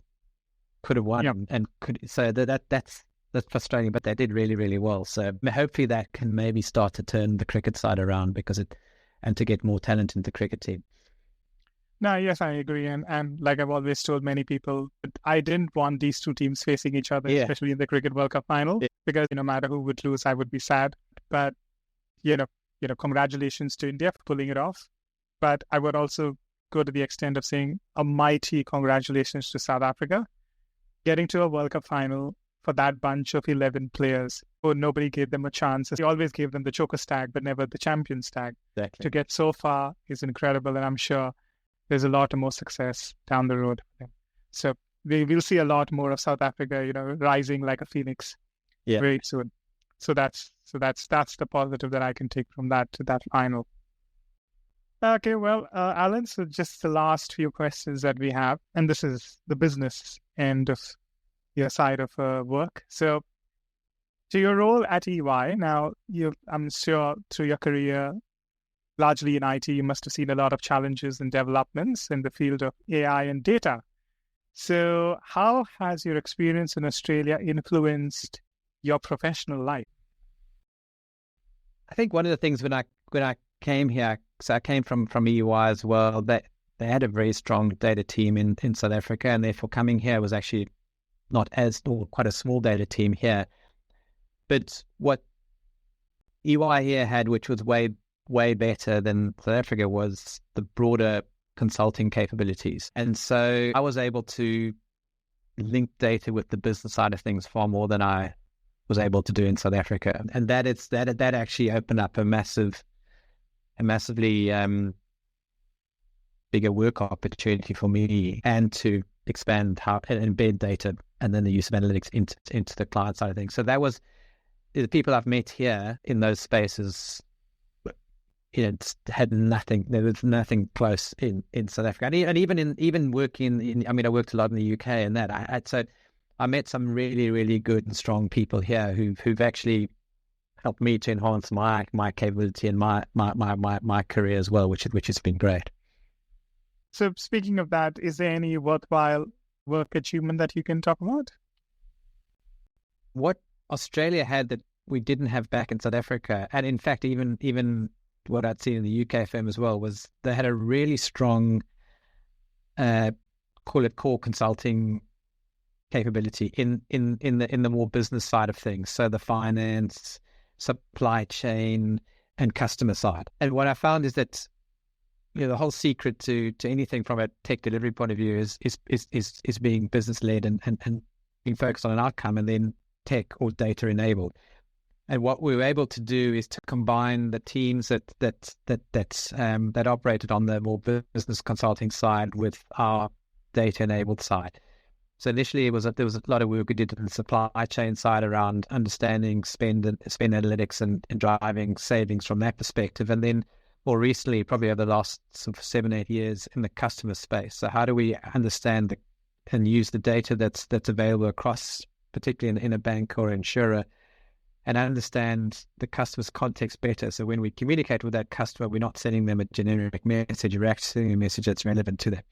could have won and could. So that's frustrating, but they did really, really well. So hopefully that can maybe start to turn the cricket side around, and to get more talent into the cricket team. No, yes, I agree. And like I've always told many people, I didn't want these two teams facing each other, especially in the Cricket World Cup final, because no matter who would lose, I would be sad. But, congratulations to India for pulling it off. But I would also go to the extent of saying a mighty congratulations to South Africa, getting to a World Cup final for that bunch of 11 players who nobody gave them a chance. We always gave them the Chokers tag, but never the Champions tag. Exactly. To get so far is incredible, and I'm sure there's a lot more success down the road. So we'll see a lot more of South Africa, rising like a phoenix very soon. So that's the positive that I can take from that final. Okay, well, Alan, so just the last few questions that we have, and this is the business end of your side of work. So to your role at EY, now I'm sure through your career, largely in IT, you must have seen a lot of challenges and developments in the field of AI and data. So how has your experience in Australia influenced your professional life? I think one of the things when I came here, so I came from EY as well, that they had a very strong data team in South Africa, and therefore coming here was actually quite a small data team here. But what EY here had, which was way better than South Africa, was the broader consulting capabilities. And so I was able to link data with the business side of things far more than I was able to do in South Africa. And that actually opened up a massively bigger work opportunity for me, and to expand how and embed data and then the use of analytics into the client side of things. So that was the people I've met here in those spaces. Had nothing. There was nothing close in South Africa, and even working. I mean, I worked a lot in the UK, and that. So I met some really, really good and strong people here who've actually helped me to enhance my capability and my career as well, which has been great. So speaking of that, is there any worthwhile work achievement that you can talk about? What Australia had that we didn't have back in South Africa, and in fact, even what I'd seen in the UK firm as well, was they had a really strong, call it core consulting capability in the more business side of things. So the finance, supply chain, and customer side. And what I found is that the whole secret to anything from a tech delivery point of view is being business led and being focused on an outcome, and then tech or data enabled. And what we were able to do is to combine the teams that operated on the more business consulting side with our data-enabled side. So initially, there was a lot of work we did on the supply chain side around understanding spend analytics and driving savings from that perspective. And then more recently, probably over the last 7-8 years, in the customer space. So how do we understand and use the data that's available across, particularly in a bank or insurer, and understand the customer's context better. So when we communicate with that customer, we're not sending them a generic message, we're actually sending a message that's relevant to them.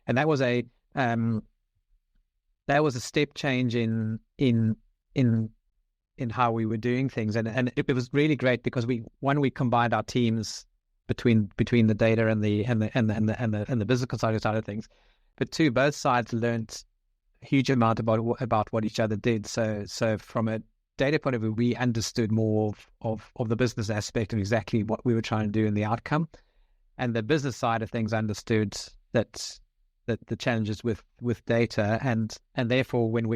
And that was a step change in how we were doing things, and it was really great because we combined our teams between the data and the business consulting side of things, but two, both sides learned a huge amount about what each other did. So from a data point of view, we understood more of the business aspect of exactly what we were trying to do in the outcome, and the business side of things understood that the challenges with data, and therefore when we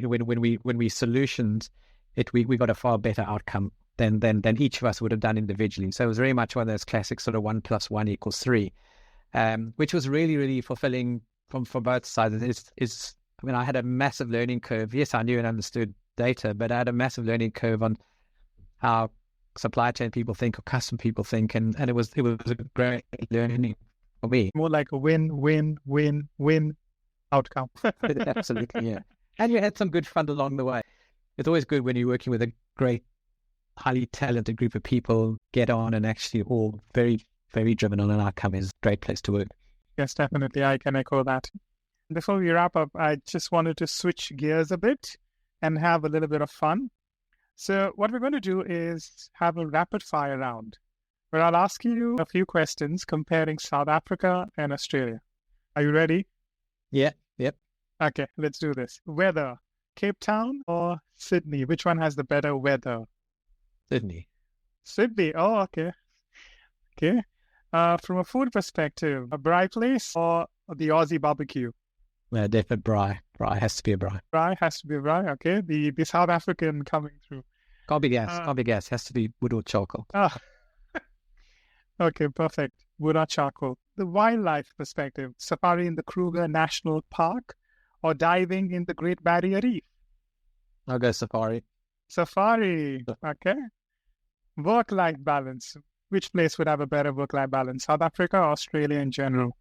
solutioned it, we got a far better outcome than each of us would have done individually. So it was very much one of those classic sort of 1 + 1 = 3, which was really, really fulfilling from both sides. I had a massive learning curve. Yes, I knew and understood data, but I had a massive learning curve on how supply chain people think or custom people think, and it was a great learning for me. More like a win outcome. Absolutely, yeah. And you had some good fun along the way. It's always good when you're working with a great, highly talented group of people, get on and actually all very, very driven on an outcome. Is a great place to work. Yes, definitely. I can echo that. Before we wrap up, I just wanted to switch gears a bit and have a little bit of fun. So what we're going to do is have a rapid fire round where I'll ask you a few questions comparing South Africa and Australia. Are you ready? Yeah. Yep. Okay, let's do this. Weather, Cape Town or Sydney? Which one has the better weather? Sydney. Sydney. Oh, okay. Okay. From a food perspective, a Braai place or the Aussie BBQ? Definitely Braai. Braai has to be a Braai. Braai has to be Braai. Okay. The South African coming through. Can't be gas. Can't be gas. Has to be wood or charcoal. Okay, perfect. Wood or charcoal. The wildlife perspective, safari in the Kruger National Park or diving in the Great Barrier Reef? I'll go safari. Safari. Okay. Work-life balance. Which place would have a better work-life balance? South Africa or Australia in general?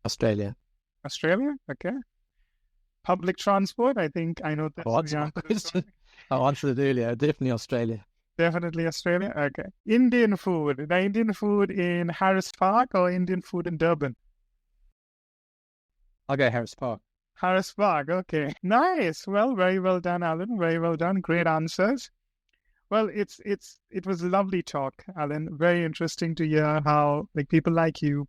Australia. Australia? Okay. Public transport? I think I know that. I answered it earlier. Definitely Australia. Definitely Australia. Okay. Indian food. The Indian food in Harris Park or Indian food in Durban? I'll go Harris Park. Harris Park. Okay. Nice. Well, very well done, Alan. Very well done. Great answers. Well, it was a lovely talk, Alan. Very interesting to hear how people like you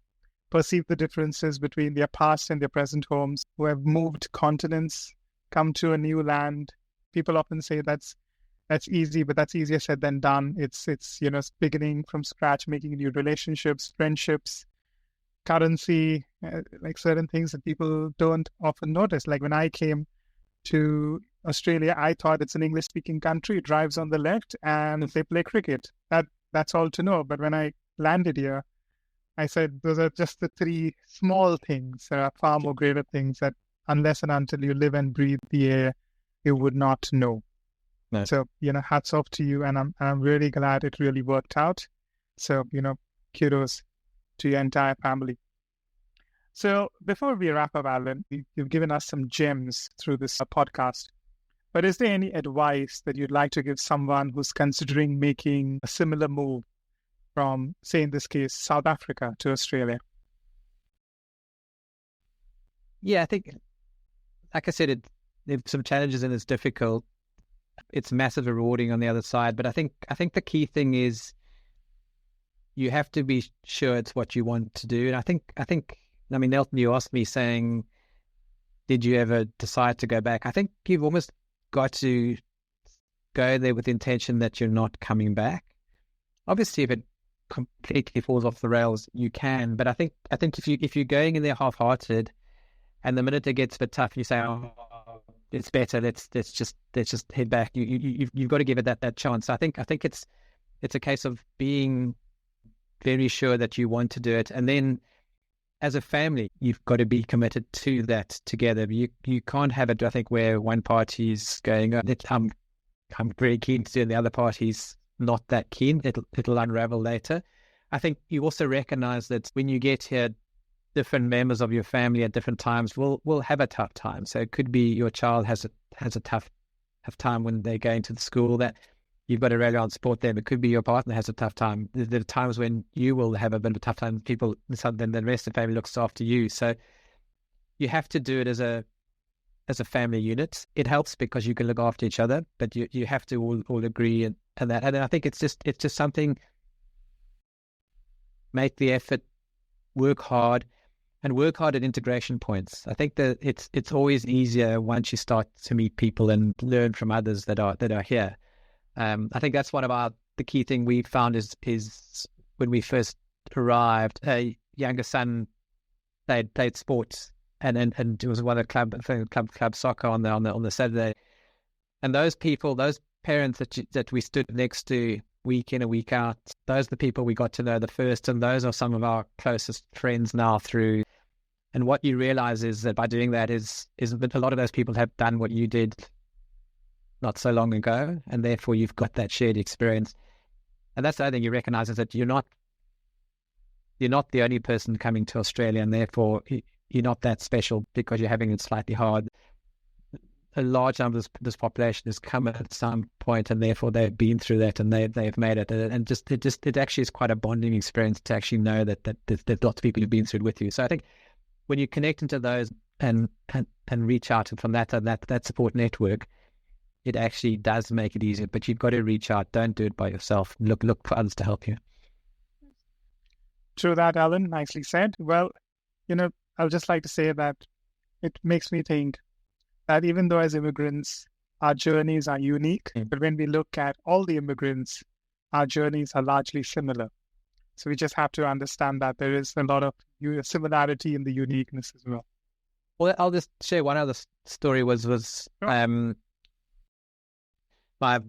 perceive the differences between their past and their present homes, who have moved continents, come to a new land. People often say that's easy, but that's easier said than done. It's beginning from scratch, making new relationships, friendships, currency, certain things that people don't often notice. Like when I came to Australia, I thought it's an English-speaking country. It drives on the left and they play cricket. That's all to know. But when I landed here, I said those are just the three small things. There are far more greater things that unless and until you live and breathe the air, you would not know. No. So, hats off to you. And I'm really glad it really worked out. So, kudos to your entire family. So before we wrap up, Alan, you've given us some gems through this podcast. But is there any advice that you'd like to give someone who's considering making a similar move from, say in this case, South Africa to Australia? Yeah, I think, like I said, there's some challenges and it's difficult. It's massive rewarding on the other side. But I think the key thing is you have to be sure it's what you want to do. And I think, Nelton, you asked me saying, did you ever decide to go back? I think you've almost got to go there with the intention that you're not coming back. Obviously, if it completely falls off the rails, you can. But I think if you're going in there half-hearted, and the minute it gets a bit tough, you say, "Oh, it's better. Let's just head back." You've got to give it that chance. I think it's a case of being very sure that you want to do it, and then as a family, you've got to be committed to that together. You can't have it, I think, where one party's going, I'm very keen to do it, and the other party's not that keen. It'll unravel later. I think you also recognize that when you get here, different members of your family at different times will have a tough time. So it could be your child has a tough time when they go into the school. That you've got to rely on support them. It could be your partner has a tough time. There are times when you will have a bit of a tough time. People, then the rest of the family looks after you. So you have to do it as a family unit. It helps because you can look after each other, but you have to all agree and that. And I think it's just something. Make the effort, work hard at integration points. I think that it's always easier once you start to meet people and learn from others that are here. I think that's one of the key thing we found is when we first arrived, a younger son played sports and it was one of the club soccer on the Saturday, and those parents that we stood next to week in and week out, those are the people we got to know the first, and those are some of our closest friends now through. And what you realize is that by doing that is that a lot of those people have done what you did not so long ago, and therefore you've got that shared experience. And that's the other thing you recognize, is that you're not the only person coming to Australia, and therefore you're not that special because you're having it slightly hard. A large number of this population has come at some point, and therefore they've been through that, and they've made it. And it actually is quite a bonding experience to actually know that there's lots of people who've been through it with you. So I think when you connect into those and reach out from that support network, it actually does make it easier. But you've got to reach out. Don't do it by yourself. Look for others to help you. True that, Alan. Nicely said. Well, I'll just like to say that it makes me think that even though as immigrants, our journeys are unique, but when we look at all the immigrants, our journeys are largely similar. So we just have to understand that there is a lot of similarity in the uniqueness as well. Well, I'll just share one other story. Was Sure. my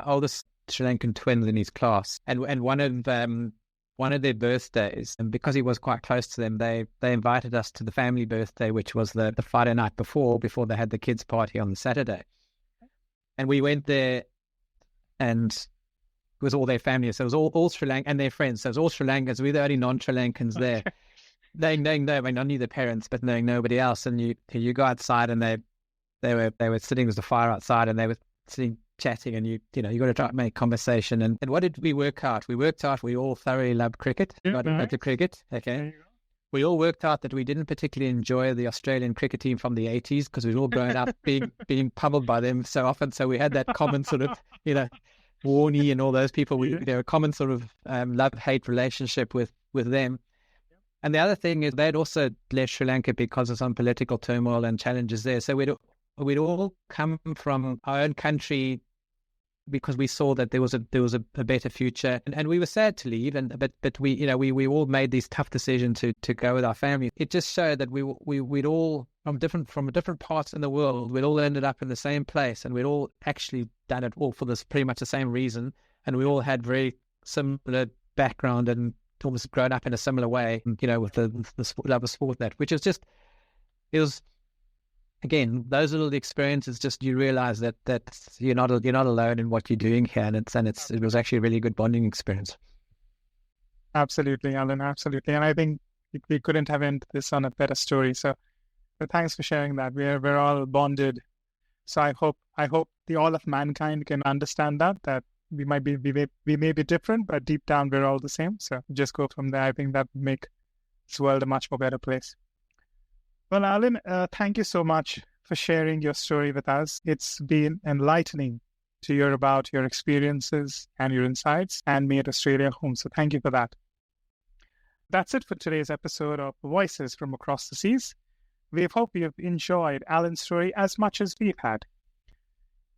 oldest Sri Lankan twins in his class, and one of their birthdays, and because he was quite close to them, they invited us to the family birthday, which was the Friday night before they had the kids' party on the Saturday. And we went there, and it was all their family. So it was all Sri Lankan and their friends. So it was all Sri Lankans. We were the only non-Sri Lankans there. Knowing no, I mean, only the parents, but knowing nobody else. And you go outside, and they were sitting, there was a fire outside, and they were sitting chatting, and you got to try to make conversation. And what did we work out? We all thoroughly loved cricket. Got into cricket. Okay. We all worked out that we didn't particularly enjoy the Australian cricket team from the 80s because we'd all grown up being pummeled by them so often. So we had that common sort of, Warney and all those people. A common sort of love-hate relationship with them. And the other thing is they'd also left Sri Lanka because of some political turmoil and challenges there. So we'd all come from our own country because we saw that there was a better future, and we were sad to leave. But we all made these tough decisions to go with our family. It just showed that we'd all from different parts in the world. We'd all ended up in the same place, and we'd all actually done it all for this pretty much the same reason. And we all had very similar background and almost grown up in a similar way. With the love of sport, which is just it was. Again, those little experiences, just you realize that you're not alone in what you're doing here, and it was actually a really good bonding experience. Absolutely, Alan, absolutely. And I think we couldn't have ended this on a better story. So thanks for sharing that. We're all bonded. So I hope the all of mankind can understand that we may be different, but deep down we're all the same. So just go from there. I think that would make this world a much more better place. Well, Alan, thank you so much for sharing your story with us. It's been enlightening to hear about your experiences and your insights and made Australia home. So thank you for that. That's it for today's episode of Voices from Across the Seas. We hope you've enjoyed Alan's story as much as we've had.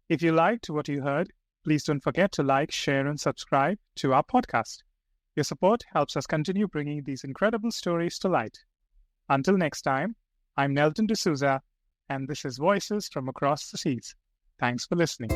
If you liked what you heard, please don't forget to like, share, and subscribe to our podcast. Your support helps us continue bringing these incredible stories to light. Until next time, I'm Nelton D'Souza, and this is Voices from Across the Seas. Thanks for listening.